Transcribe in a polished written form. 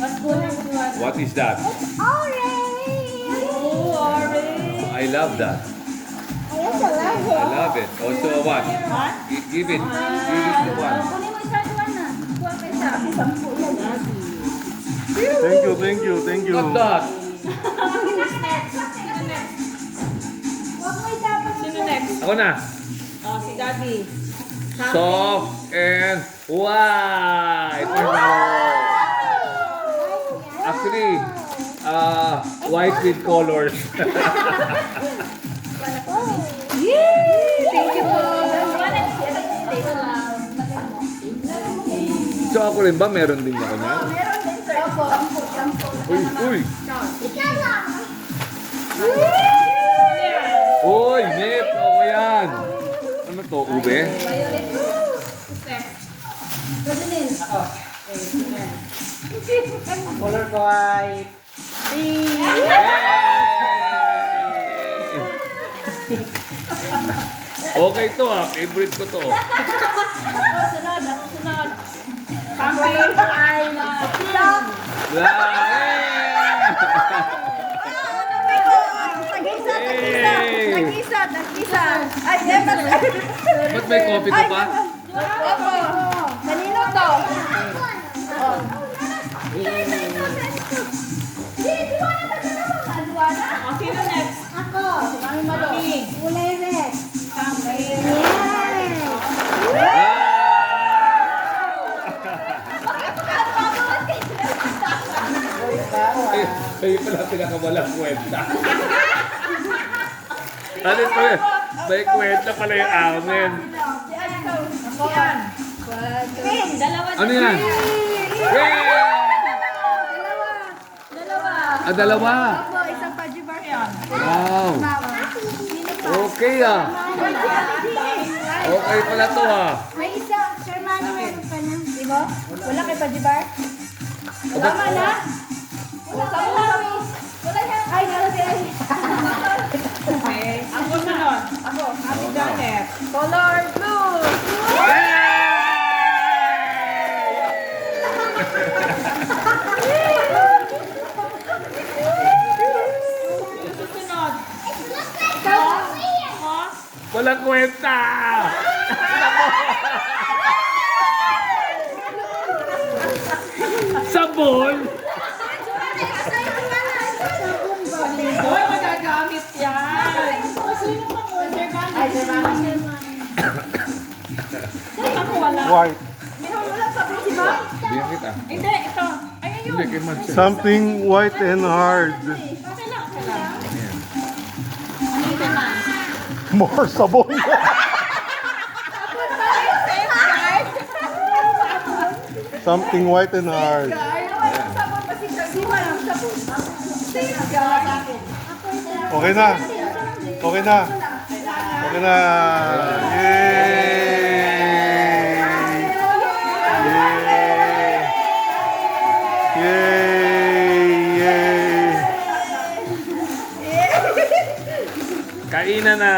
What is that? Orange. Oh, orange. I love that. I also love it. I love it. Also what? Give it. Give it to one. Kunin mo isa doon na. Kuha ka isa. Kasi 10 yan. Thank you, thank you, thank you. What's that? Huwag mo itapat. Sino next? Ako na. Oh, si Daddy. Soft and white. Actually, white with colors. Yay! Thank you po. So ako rin ba? Meron din ako na? Meron din, sir. Opo. 10. Uy, uy. Ikaw lang. Uy, Nip. Ako yan. Ano to? Ube? Violet. Color ko ay Okay to ah. Favorite ko to. Sunod. Pumpkin. Ay, nakakilap. Tag-isa, tag-isa. Tag-isa, tag-isa. Ay, never. Ba't may coffee ka pa? Opo. Kanino to? Oh, sino next? Ako. Si Mami Malo. Mami. Kulay red. Pumpkin. Yes. Kayo pala pinakawalang kwenta. Ano ito eh? May kwenta pala yung amin. Ako yan. Dalawa. Ano yan? Yay! Dalawa. Ah, dalawa. Opo, isang pajibar yan. Wow. Mama. Okay ah. Okay pala to ah. May isa, Sir Manny, meron pa na. Di ba? Wala kay pajibar? O, ba't- Tama na? Wala ka mo. Wala yan. Ay, meron si Ay. Okay. Ako sunod. Ako. Ate Janet. Color blue. Susunod. Ako. Walang kwenta. Sabon. Hoy, magagamit yan. Ay, Sir Manny. Ako wala. White. Wala sabi si Ma'am. Bigyan kita. Hindi, ito. Ay, ayun. Hindi, kay Mansur. Something white and hard. Okay lang, okay lang. More sabon. Something white and hard. Sabon pa si Ma'am. Sabon. Safeguard. Okay na. Okay na. Okay na. Yay! Yay! Yay! Kainan na.